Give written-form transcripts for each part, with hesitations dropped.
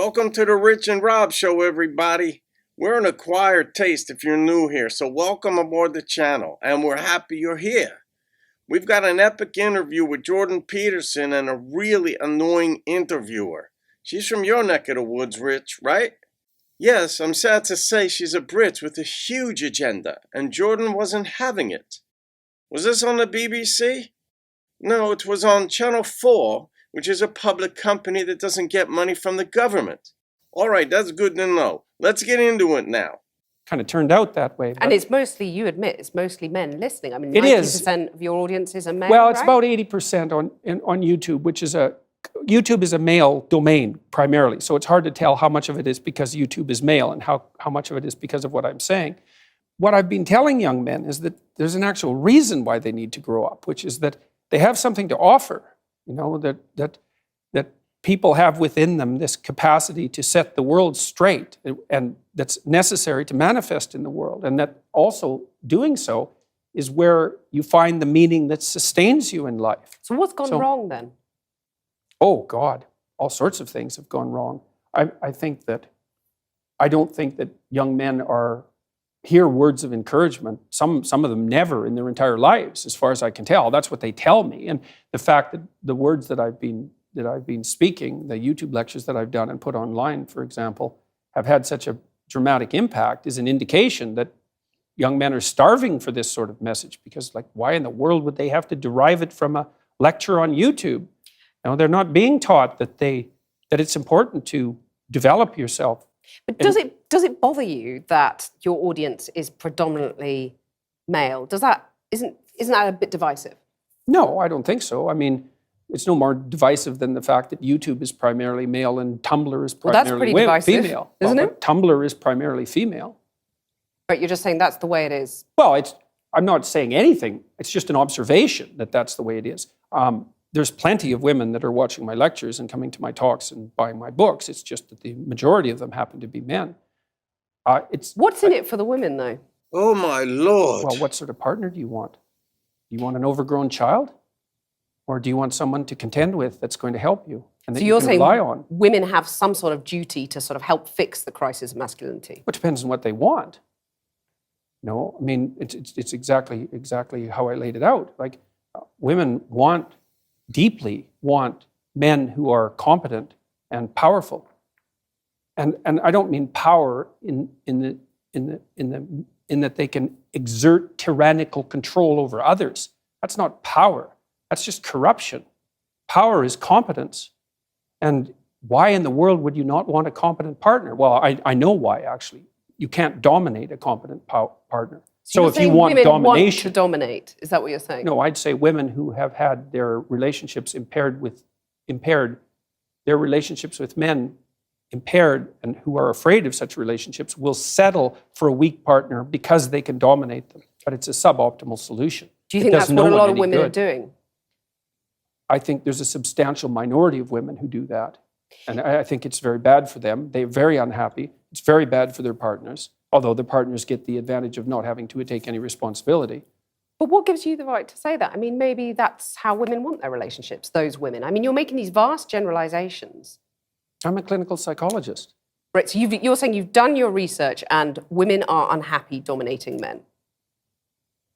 Welcome to the Rich and Rob Show, everybody. We're an acquired taste if you're new here, so welcome aboard the channel, and we're happy you're here. We've got an epic interview with Jordan Peterson and a really annoying interviewer. She's from your neck of the woods, Rich, right? Yes, I'm sad to say she's a Brit with a huge agenda, and Jordan wasn't having it. Was this on the BBC? No, it was on Channel 4, which is a public company that doesn't get money from the government. All right, that's good to know. Let's get into it now. Kind of turned out that way. And it's mostly, you admit, it's mostly men listening. I mean, it 90% of your audiences are male, Well, it's right? about 80% on YouTube, which is YouTube is a male domain primarily. So it's hard to tell how much of it is because YouTube is male and how much of it is because of what I'm saying. What I've been telling young men is that there's an actual reason why they need to grow up, which is that they have something to offer. You know, that people have within them this capacity to set the world straight, and that's necessary to manifest in the world. And that also doing so is where you find the meaning that sustains you in life. So what's gone wrong then? Oh God, all sorts of things have gone wrong. I don't think that young men hear words of encouragement. Some of them never in their entire lives, as far as I can tell. That's what they tell me. And the fact that the words that I've been speaking, the YouTube lectures that I've done and put online, for example, have had such a dramatic impact is an indication that young men are starving for this sort of message, because, like, why in the world would they have to derive it from a lecture on YouTube? You know, they're not being taught that it's important to develop yourself. But does it bother you that your audience is predominantly male? Isn't that a bit divisive? No, I don't think so. I mean, it's no more divisive than the fact that YouTube is primarily male and Tumblr is primarily female. Isn't it? Tumblr is primarily female. But you're just saying that's the way it is. Well, I'm not saying anything. It's just an observation that that's the way it is. There's plenty of women that are watching my lectures and coming to my talks and buying my books. It's just that the majority of them happen to be men. What's in it for the women, though? Oh, my Lord. Well, what sort of partner do you want? Do you want an overgrown child? Or do you want someone to contend with that's going to help you and that you can rely on? Women have some sort of duty to sort of help fix the crisis of masculinity? It depends on what they want. No, I mean, it's exactly how I laid it out. Like, women deeply want men who are competent and powerful. And I don't mean power in that they can exert tyrannical control over others. That's not power. That's just corruption. Power is competence. And why in the world would you not want a competent partner? Well, I know why, actually. You can't dominate a competent partner. So if you want domination, want to dominate, is that what you're saying? No, I'd say women who have had their relationships their relationships with men impaired, and who are afraid of such relationships, will settle for a weak partner because they can dominate them. But it's a suboptimal solution. Do you think that's what a lot of women are doing? I think there's a substantial minority of women who do that. And I think it's very bad for them. They're very unhappy. It's very bad for their partners, although the partners get the advantage of not having to take any responsibility. But what gives you the right to say that? I mean, maybe that's how women want their relationships, those women. I mean, you're making these vast generalizations. I'm a clinical psychologist. Right, so you're saying you've done your research and women are unhappy dominating men.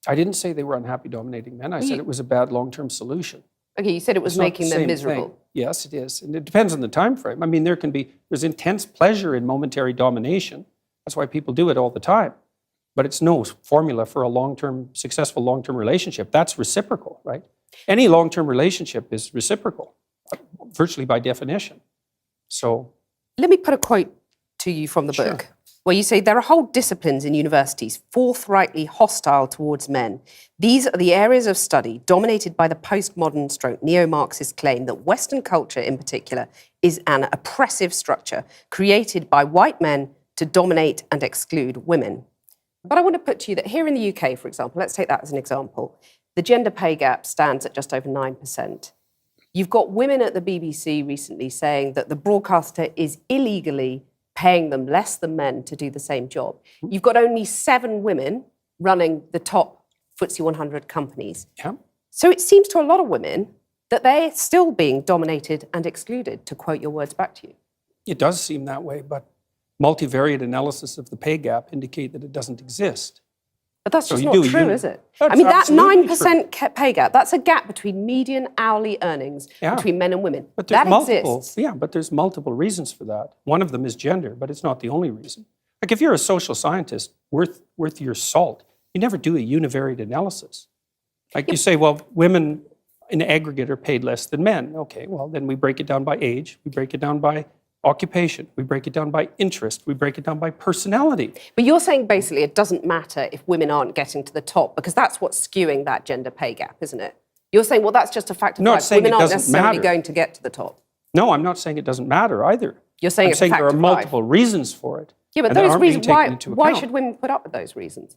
I didn't say they were unhappy dominating men. I said it was a bad long-term solution. Okay, you said it was making them miserable. Thing. Yes, it is. And it depends on the time frame. I mean, there's intense pleasure in momentary domination. That's why people do it all the time. But it's no formula for a successful long-term relationship. That's reciprocal, right? Any long-term relationship is reciprocal, virtually by definition. So let me put a quote to you from the book, where you say there are whole disciplines in universities forthrightly hostile towards men. These are the areas of study dominated by the postmodern neo-Marxist claim that Western culture in particular is an oppressive structure created by white men to dominate and exclude women. But I want to put to you that here in the UK, for example, let's take that as an example, the gender pay gap stands at just over 9%. You've got women at the BBC recently saying that the broadcaster is illegally paying them less than men to do the same job. You've got only 7 women running the top FTSE 100 companies. Yeah. So it seems to a lot of women that they're still being dominated and excluded, to quote your words back to you. It does seem that way, but multivariate analysis of the pay gap indicate that it doesn't exist. But that's So just you not do, true, you- is it? That's I mean, that absolutely 9% pay gap, that's a gap between median hourly earnings Yeah. between men and women. But there's That multiple, exists. yeah, but there's multiple reasons for that. One of them is gender, but it's not the only reason. Like if you're a social scientist worth your salt, you never do a univariate analysis. Like you say, well, women in aggregate are paid less than men. Okay, well, then we break it down by age, we break it down by occupation, we break it down by interest, we break it down by personality. But you're saying basically it doesn't matter if women aren't getting to the top because that's what's skewing that gender pay gap, isn't it? You're saying, well, that's just a fact of I'm not life. saying Women it aren't doesn't necessarily matter. going to get to the top. No, I'm not saying it doesn't matter either. You're saying I'm it's a saying fact there are of life. multiple reasons for it. Yeah, but and that those aren't being reasons, taken into why account. should women put up with those reasons?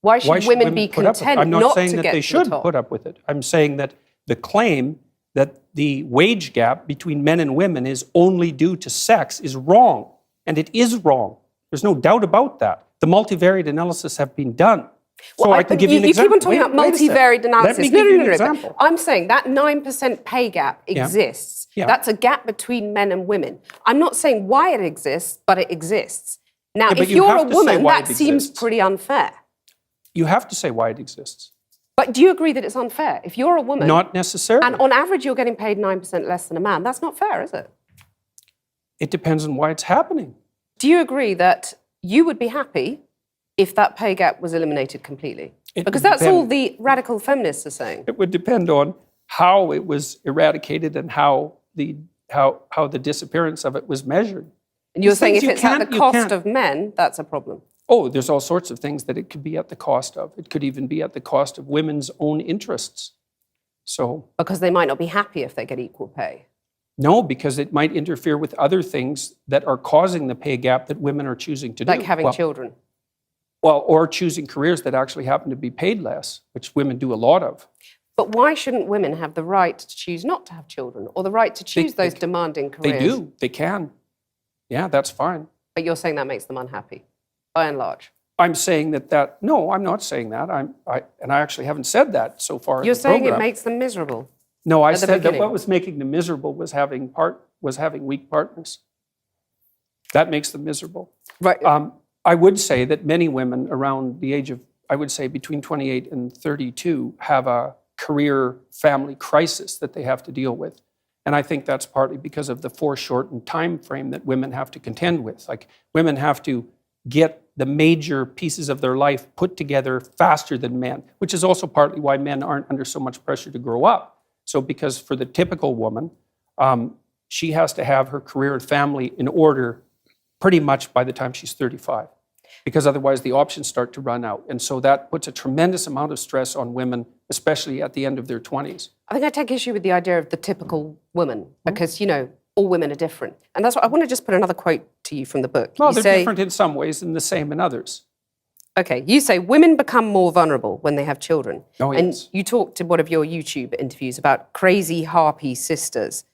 Why should, Why should women be put up with it? content I'm not not saying to that get they to the should top? put up with it. I'm saying that the claim that the wage gap between men and women is only due to sex is wrong. And it is wrong. There's no doubt about that. The multivariate analysis have been done. So Well, I can give you an you keep example. on talking about Wait a second. multivariate analysis. Let me give you an but example. I'm saying that 9% pay gap exists. Yeah. That's a gap between men and women. I'm not saying why it exists, but it exists. Now, Yeah, but if you you're a have to say woman, why that it seems exists. pretty unfair. You have to say why it exists. But do you agree that it's unfair? If you're a woman, Not necessarily. and on average you're getting paid 9% less than a man, that's not fair, is it? It depends on why it's happening. Do you agree that you would be happy if that pay gap was eliminated completely? It Because would that's all depend. the radical feminists are saying. It would depend on how it was eradicated and how the disappearance of it was measured. And you're These saying things if you it's at can't- the you cost can't- of men, that's a problem. Oh, there's all sorts of things that it could be at the cost of. It could even be at the cost of women's own interests. So, Because they might not be happy if they get equal pay. no, because it might interfere with other things that are causing the pay gap that women are choosing to do. Like having children. Well, or choosing careers that actually happen to be paid less, which women do a lot of. But why shouldn't women have the right to choose not to have children or the right to choose those demanding careers? They do. They can. Yeah, that's fine. But you're saying that makes them unhappy, by and large. I'm saying that no, I'm not saying that. I actually haven't said that so far. in You're the saying program. it makes them miserable. No, I at the said that beginning. what was making them miserable was having weak partners. That makes them miserable. Right. I would say that many women around the age of, I would say between 28 and 32, have a career family crisis that they have to deal with. And I think that's partly because of the foreshortened time frame that women have to contend with. Like women have to get the major pieces of their life put together faster than men, which is also partly why men aren't under so much pressure to grow up. So because for the typical woman, she has to have her career and family in order pretty much by the time she's 35, because otherwise the options start to run out. And so that puts a tremendous amount of stress on women, especially at the end of their 20s. I think I take issue with the idea of the typical woman because, you know, all women are different. And that's what I want to just put another quote to you from the book. Well, You they're say, different in some ways and the same in others. okay, you say women become more vulnerable when they have children. Oh, And yes. you talked in one of your YouTube interviews about crazy harpy sisters.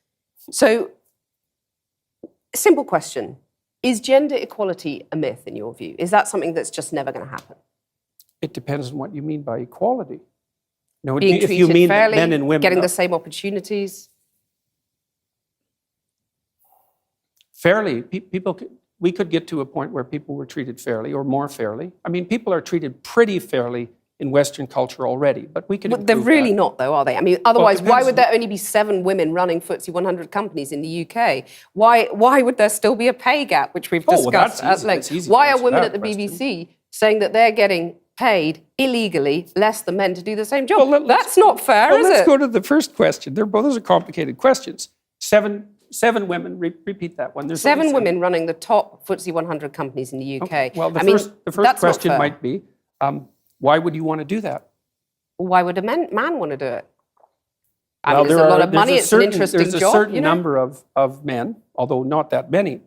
So, simple question. Is gender equality a myth in your view? Is that something that's just never going to happen? It depends on what you mean by equality. No, Being if treated you mean that fairly, men and women getting are the same opportunities? fairly, we could get to a point where people were treated fairly or more fairly. I mean, people are treated pretty fairly in Western culture already, but we could But they're improve really that. not, though, are they? I mean, otherwise, why depends would there only be 7 women running FTSE 100 companies in the UK? Why would there still be a pay gap, which we've Oh, well, discussed that's at easy. length? It's easy to Why are answer women that at the question. BBC saying that they're getting paid illegally less than men to do the same job? Well, let's- That's not fair, Well, is let's it? go to the first question. Those are complicated questions. Seven women, repeat that one. There's 7 only women running the top FTSE 100 companies in the UK. Well, the I mean, first that's not question fair. might be, why would you want to do that? Why would a man want to do it? I Well, mean, there's a lot of money. there's It's an interesting There's a job. certain You know? number of men, although not that many,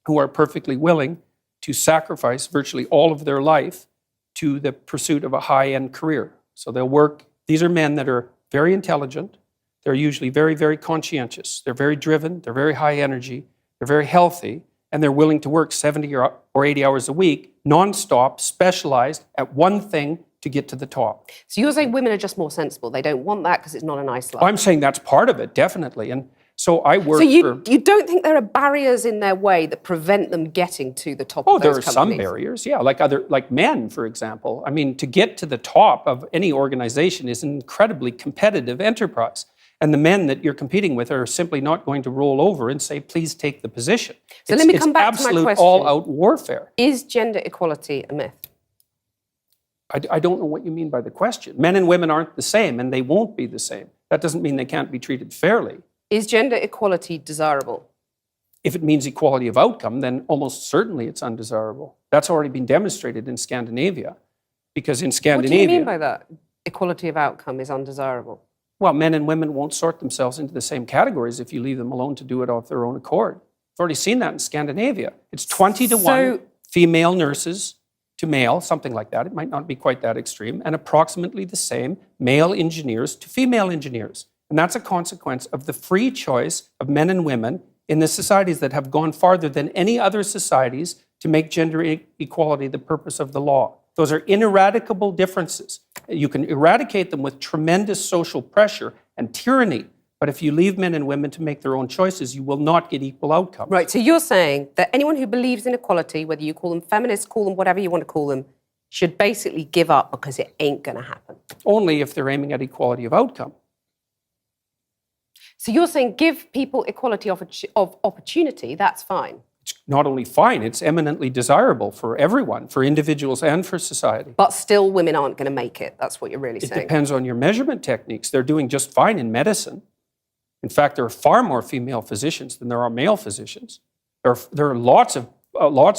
who are perfectly willing to sacrifice virtually all of their life to the pursuit of a high-end career. So they'll work. These are men that are very intelligent. They're usually very, very conscientious. They're very driven. They're very high energy. They're very healthy. And they're willing to work 70 or 80 hours a week, nonstop, specialized at one thing to get to the top. So you're saying women are just more sensible. They don't want that because it's not a nice life. I'm saying that's part of it, definitely. And So I work So for... you don't think there are barriers in their way that prevent them getting to the top Oh, of there those are some companies? barriers, yeah, like men, for example. I mean, to get to the top of any organization is an incredibly competitive enterprise. And the men that you're competing with are simply not going to roll over and say, please take the position. So let me come back to my absolute question. all-out warfare. Is gender equality a myth? I don't know what you mean by the question. Men and women aren't the same, and they won't be the same. That doesn't mean they can't be treated fairly. Is gender equality desirable? If it means equality of outcome, then almost certainly it's undesirable. That's already been demonstrated in Scandinavia. Because in Scandinavia... What do you mean by that? Equality of outcome is undesirable? Well, men and women won't sort themselves into the same categories if you leave them alone to do it of their own accord. I've already seen that in Scandinavia. It's 20 to 1 female nurses to male, something like that. It might not be quite that extreme, and approximately the same male engineers to female engineers. And that's a consequence of the free choice of men and women in the societies that have gone farther than any other societies to make gender equality the purpose of the law. Those are ineradicable differences. You can eradicate them with tremendous social pressure and tyranny, but if you leave men and women to make their own choices, you will not get equal outcomes. Right, so you're saying that anyone who believes in equality, whether you call them feminists, call them whatever you want to call them, should basically give up because it ain't going to happen. Only if they're aiming at equality of outcome. So you're saying give people equality of opportunity, that's fine. It's not only fine, it's eminently desirable for everyone, for individuals and for society. But still women aren't going to make it, that's what you're really saying. It depends on your measurement techniques. They're doing just fine in medicine. In fact, there are far more female physicians than there are male physicians. There are lots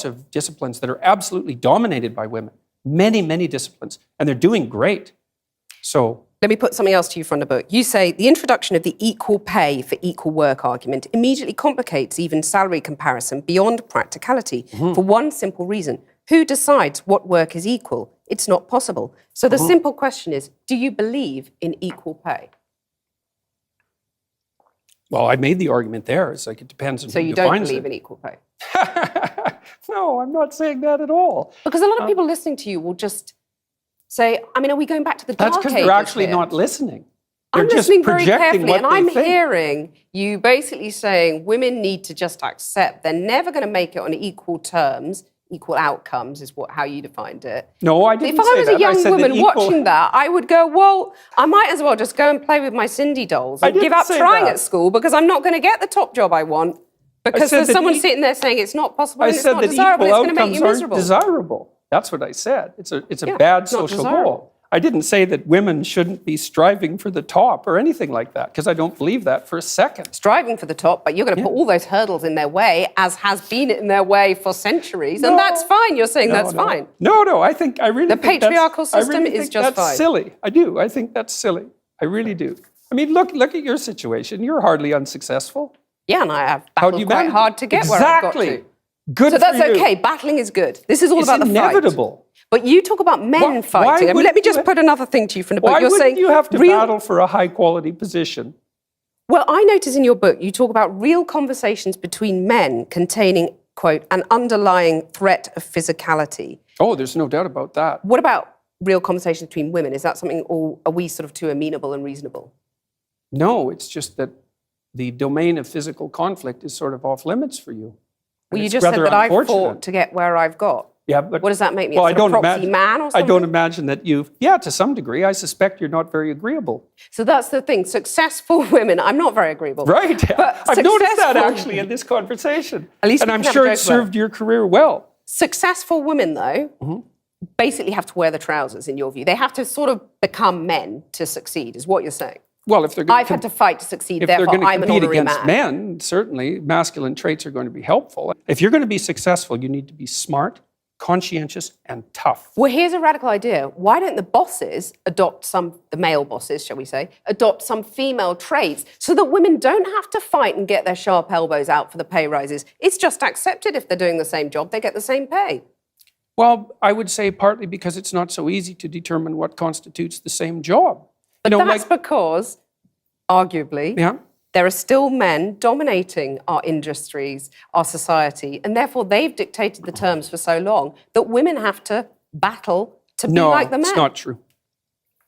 of disciplines that are absolutely dominated by women. Many, many disciplines. And they're doing great. So... Let me put something else to you from the book. You say the introduction of the equal pay for equal work argument immediately complicates even salary comparison beyond practicality for one simple reason. Who decides what work is equal? It's not possible. So the simple question is, do you believe in equal pay? Well, I made the argument there. It's like it depends on so who you defines don't believe it. in equal pay? No, I'm not saying that at all. Because a lot of people listening to you will just say, I mean, are we going back to the dark That's because ages they're actually here? not listening. They're I'm just listening very projecting carefully, what and I'm they think. hearing you basically saying women need to just accept they're never going to make it on equal terms, equal outcomes is how you defined it. No, I didn't If say I was that. a young said woman that equal... watching that, I would go, well, I might as well just go and play with my Cindy dolls and give didn't up say trying that. at school because I'm not going to get the top job I want because said there's that someone sitting there saying it's not possible and it's not desirable, it's going to make you miserable. Desirable. That's what I said. It's a Yeah, bad it's not social desirable. goal. I didn't say that women shouldn't be striving for the top or anything like that, because I don't believe that for a second. Striving for the top, but you're going to put all those hurdles in their way, as has been in their way for centuries, and that's fine. You're saying that's fine. No, I really The think patriarchal system is think just that's fine. silly. I do. I think that's silly. I really do. I mean, look at your situation. You're hardly unsuccessful. Yeah, and I have How do battled you quite manage hard it? to get where I've got Exactly. to. Good So for that's you. okay. Battling is good. This is all It's about the inevitable. fight. But you talk about men fighting. I mean, let me just put another thing to you from the book. Why You're wouldn't saying you have to real... battle for a high-quality position? Well, I notice in your book you talk about real conversations between men containing, quote, an underlying threat of physicality. Oh, there's no doubt about that. What about real conversations between women? Is that something, or are we sort of too amenable and reasonable? No, it's just that the domain of physical conflict is sort of off limits for you. Well, you it's just said rather that I've unfortunate. fought to get where I've got. Yeah, but What does that make me? Well, a sort of proxy man or something? I don't imagine that you've... Yeah, to some degree. I suspect you're not very agreeable. So that's the thing. Successful women, I'm not very agreeable. Right. But I've noticed that successful- actually in this conversation. At least and we I'm can have sure a it joke about served your career well. Successful women, though, basically have to wear the trousers, in your view. They have to sort of become men to succeed, is what you're saying. Well, if they're going I've had to fight to succeed, if they're therefore going to I'm an compete honorary against man. men, certainly masculine traits are going to be helpful. If you're going to be successful, you need to be smart, conscientious, and tough. Well, here's a radical idea. Why don't the bosses adopt the male bosses, shall we say, adopt some female traits so that women don't have to fight and get their sharp elbows out for the pay rises? It's just accepted if they're doing the same job, they get the same pay. Well, I would say partly because it's not so easy to determine what constitutes the same job. But that's because, arguably, there are still men dominating our industries, our society, and therefore they've dictated the terms for so long that women have to battle to be like the men. No, it's not true.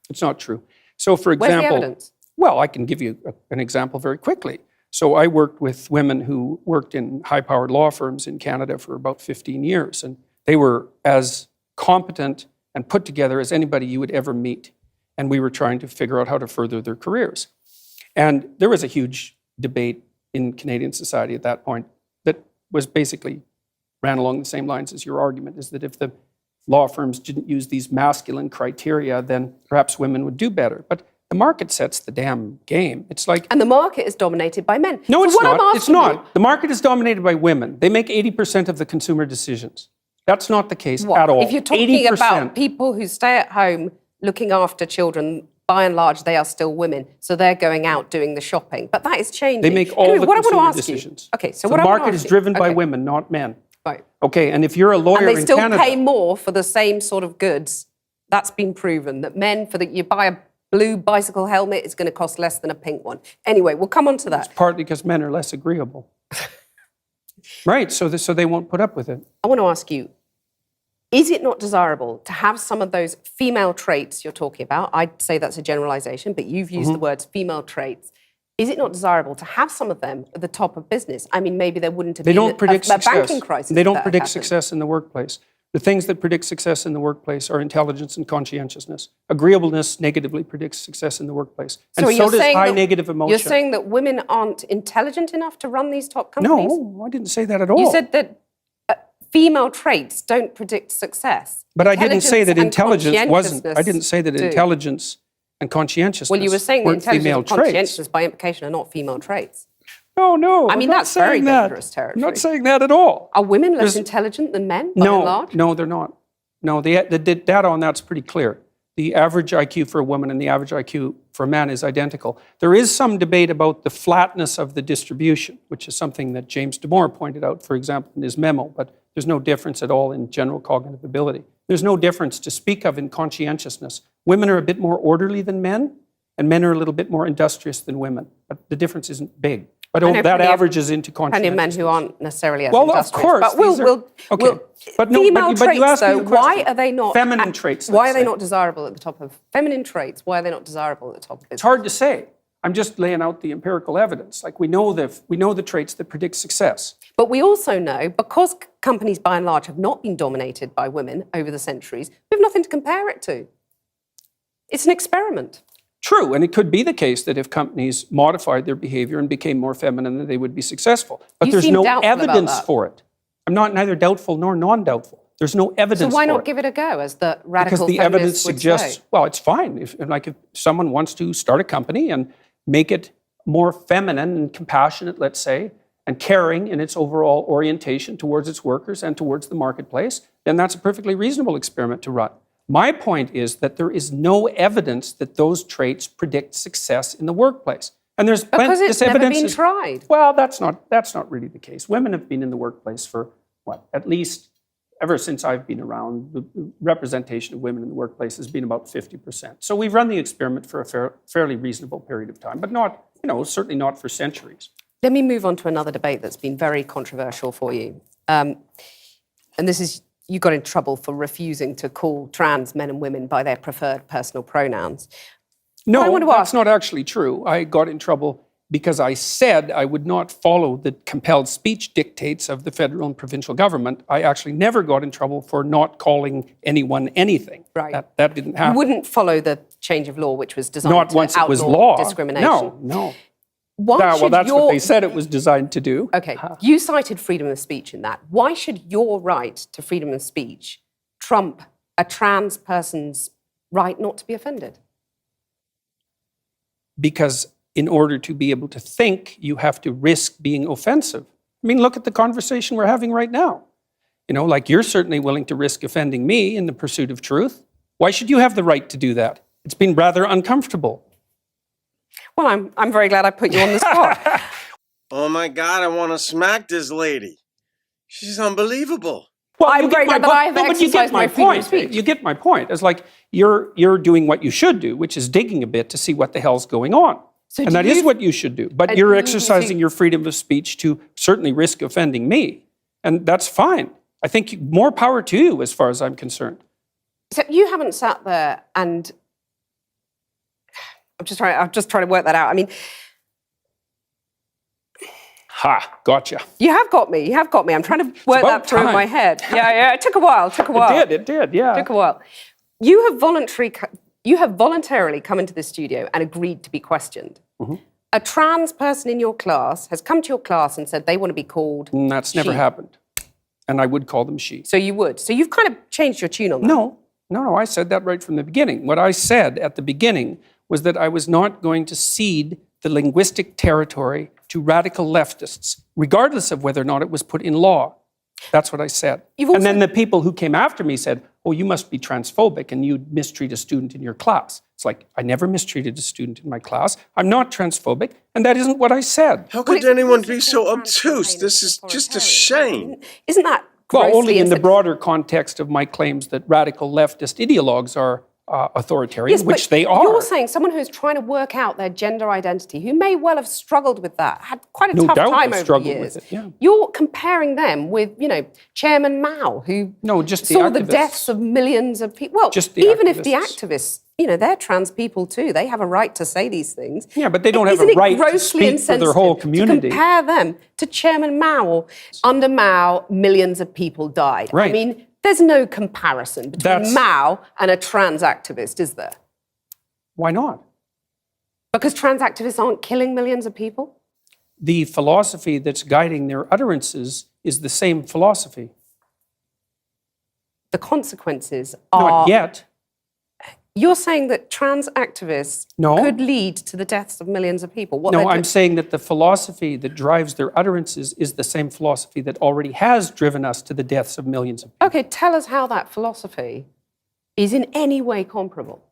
It's not true. So, for example... Where's the evidence? Well, I can give you an example very quickly. So I worked with women who worked in high-powered law firms in Canada for about 15 years, and they were as competent and put together as anybody you would ever meet. And we were trying to figure out how to further their careers. And there was a huge debate in Canadian society at that point that was basically ran along the same lines as your argument, is that if the law firms didn't use these masculine criteria, then perhaps women would do better. But the market sets the damn game. It's like... And the market is dominated by men. No, So it's what I'm not. It's asking you- not. The market is dominated by women. They make 80% of the consumer decisions. That's not the case What? at all. If you're talking 80%. about people who stay at home looking after children, by and large, they are still women. So they're going out doing the shopping. But that is changing. They make all Anyway, the what I want to consumer ask decisions. You, okay, so the what I want to market ask is you- driven by okay, women, not men. Right. Okay, and if you're a lawyer And they in still Canada... pay more for the same sort of goods. That's been proven, that men, you buy a blue bicycle helmet, it's going to cost less than a pink one. Anyway, we'll come on to that. It's partly because men are less agreeable. Right, so they won't put up with it. I want to ask you, is it not desirable to have some of those female traits you're talking about? I'd say that's a generalization, but you've used the words female traits. Is it not desirable to have some of them at the top of business? I mean, maybe there wouldn't have They been don't predict a success. banking crisis. They if don't that predict had happened. success in the workplace. The things that predict success in the workplace are intelligence and conscientiousness. Agreeableness negatively predicts success in the workplace. And so you're does saying high that- negative emotion. You're saying that women aren't intelligent enough to run these top companies? No, I didn't say that at all. You said that female traits don't predict success. But I didn't say that Intelligence and intelligence wasn't. I didn't conscientiousness say that do. intelligence and conscientiousness Well, you were saying that weren't intelligence female and traits. conscientiousness by implication are not female traits. No. I mean, I'm not that's very saying that. dangerous territory. I'm not saying that at all. Are women less There's- intelligent than men, by and No, large? no, they're not. No, the data on that's pretty clear. The average IQ for a woman and the average IQ for a man is identical. There is some debate about the flatness of the distribution, which is something that James Damore pointed out, for example, in his memo, but there's no difference at all in general cognitive ability. There's no difference to speak of in conscientiousness. Women are a bit more orderly than men, and men are a little bit more industrious than women, but the difference isn't big. But know that plenty of- averages into Plenty of men conscientiousness. who aren't necessarily as Well, of industrious. course. But we'll, these are- we'll, okay. we'll, But no, female but traits, you asked me though, a why question. are they not... Feminine traits, Why let's are they say. not desirable at the top of... Feminine traits, why are they not desirable at the top of business? It's hard to say. I'm just laying out the empirical evidence. Like we know the traits that predict success. But we also know, because companies by and large have not been dominated by women over the centuries, we have nothing to compare it to. It's an experiment. True, and it could be the case that if companies modified their behavior and became more feminine, that they would be successful. But You there's seem no doubtful about evidence that. for it. I'm not neither doubtful nor non-doubtful. There's no So evidence why for not it. give it a go, as the radical Because the evidence feminists would suggests, say? well, it's fine. If someone wants to start a company and make it more feminine and compassionate, let's say, and caring in its overall orientation towards its workers and towards the marketplace, then that's a perfectly reasonable experiment to run. My point is that there is no evidence that those traits predict success in the workplace. And there's Because it's this never evidence been is- tried. Well, that's not really the case. Women have been in the workplace for what? At least ever since I've been around, the representation of women in the workplace has been about 50%. So we've run the experiment for a fairly reasonable period of time, but not, certainly not for centuries. Let me move on to another debate that's been very controversial for you. And this is, you got in trouble for refusing to call trans men and women by their preferred personal pronouns. No, I want to that's ask- not actually true. I got in trouble because I said I would not follow the compelled speech dictates of the federal and provincial government. I actually never got in trouble for not calling anyone anything. Right. That didn't happen. You wouldn't follow the change of law, which was designed Not to once it was outlaw law. discrimination. No. Why Well, should that's your... what they said it was designed to do. Okay, you cited freedom of speech in that. Why should your right to freedom of speech trump a trans person's right not to be offended? Because in order to be able to think, you have to risk being offensive. I mean, look at the conversation we're having right now. Like you're certainly willing to risk offending me in the pursuit of truth. Why should you have the right to do that? It's been rather uncomfortable. Well, I'm very glad I put you on the spot. Oh my God, I want to smack this lady. She's unbelievable. Well, I'm you get very my glad that point. I have No, but you get exercised my my freedom of point. speech. You get my point. It's like you're doing what you should do, which is digging a bit to see what the hell's going on. So And do that is you- what you should do. But And you're you exercising think- your freedom of speech to certainly risk offending me. And that's fine. I think more power to you as far as I'm concerned. So you haven't sat there and... I'm just trying to work that out. I mean, Ha, gotcha. You have got me. You have got me. I'm trying to work about that through in time. my head. Yeah. It took a while. It did, yeah. Took a while. You have voluntarily come into the studio and agreed to be questioned. Mm-hmm. A trans person in your class has come to your class and said they want to be called And that's never she. happened. And I would call them she. So you would. So you've kind of changed your tune on that. No, I said that right from the beginning. What I said at the beginning was that I was not going to cede the linguistic territory to radical leftists, regardless of whether or not it was put in law. That's what I said. And then the people who came after me said, oh, you must be transphobic and you'd mistreat a student in your class. It's like, I never mistreated a student in my class. I'm not transphobic, and that isn't what I said. How could anyone be so obtuse? This is just a shame. Isn't that Well, grossly only in the insensitive? broader context of my claims that radical leftist ideologues are authoritarian, Yes, which but they are. You're saying someone who's trying to work out their gender identity, who may well have struggled with that, had quite a No tough doubt time have over the struggled years. with it, yeah. You're comparing them with, Chairman Mao, who just the saw the activists. deaths of millions of people. Well, Just the even if the activists. activists, they're trans people too. They have a right to say these things. Yeah, but they don't have a Isn't it right to grossly speak for their whole insensitive community. to compare them to Chairman Mao? Or under Mao, millions of people died. Right. I mean, there's no comparison between That's- Mao and a trans activist, is there? Why not? Because trans activists aren't killing millions of people? The philosophy that's guiding their utterances is the same philosophy. The consequences are... Not yet. You're saying that trans activists No. could lead to the deaths of millions of people? What No, they're I'm doing- saying that the philosophy that drives their utterances is the same philosophy that already has driven us to the deaths of millions of people. Okay, tell us how that philosophy is in any way comparable.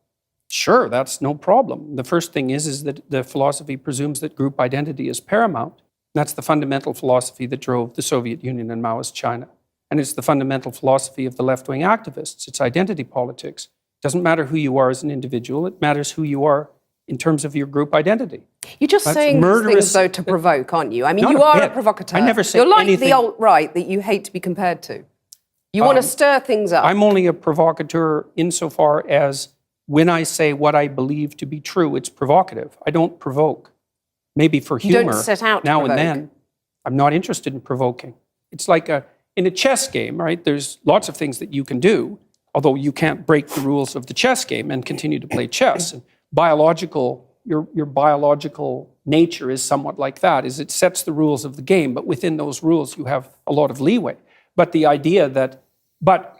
Sure, that's no problem. The first thing is that the philosophy presumes that group identity is paramount. That's the fundamental philosophy that drove the Soviet Union and Maoist China. And it's the fundamental philosophy of the left-wing activists. It's identity politics. It doesn't matter who you are as an individual. It matters who you are in terms of your group identity. You're just That's saying these murderous- things, though, to provoke, aren't you? I mean, Not you a are a bit. provocateur. I never say You're like anything- the alt-right that you hate to be compared to. You want to stir things up. I'm only a provocateur insofar as when I say what I believe to be true, it's provocative. I don't provoke. Maybe for You don't humor set out to now provoke. and then. I'm not interested in provoking. It's like in a chess game, right? There's lots of things that you can do, although you can't break the rules of the chess game and continue to play chess. And your biological nature is somewhat like that, is it sets the rules of the game, but within those rules you have a lot of leeway. But the idea but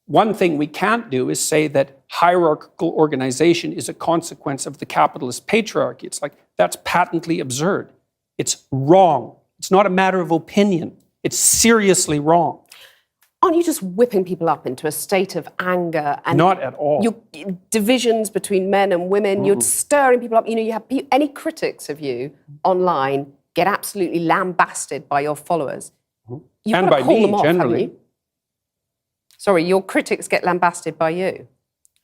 one thing we can't do is say that hierarchical organization is a consequence of the capitalist patriarchy. It's like, that's patently absurd. It's wrong. It's not a matter of opinion. It's seriously wrong. Aren't you just whipping people up into a state of anger and Not at all. divisions between men and women? You're stirring people up. You have any critics of you online get absolutely lambasted by your followers. You've And got to by call me, them off, haven't generally. you? Sorry, your critics get lambasted by you.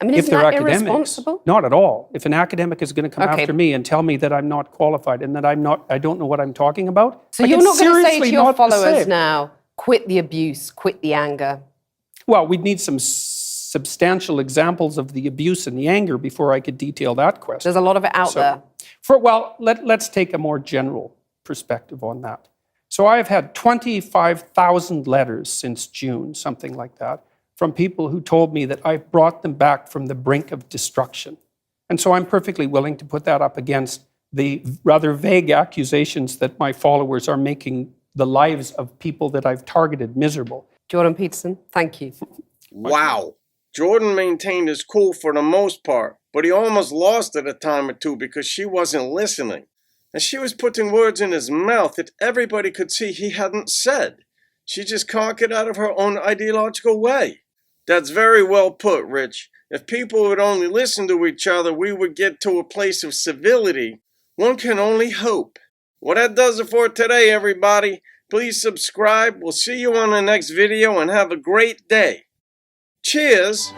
I mean, If isn't they're that academics. irresponsible? Not at all. If an academic is going to come Okay. after me and tell me that I'm not qualified and that I don't know what I'm talking about, So like, you're it's not going to say seriously to your not the followers same. now, quit the abuse, quit the anger. Well, we'd need some substantial examples of the abuse and the anger before I could detail that question. There's a lot of it out there. Let's take a more general perspective on that. So I've had 25,000 letters since June, something like that, from people who told me that I've brought them back from the brink of destruction. And so I'm perfectly willing to put that up against the rather vague accusations that my followers are making the lives of people that I've targeted miserable. Jordan Peterson, thank you. Wow. Jordan maintained his cool for the most part, but he almost lost it a time or two because she wasn't listening. And she was putting words in his mouth that everybody could see he hadn't said. She just can't get out of her own ideological way. That's very well put, Rich. If people would only listen to each other, we would get to a place of civility. One can only hope. Well, that does it for today, everybody. Please subscribe. We'll see you on the next video and have a great day. Cheers!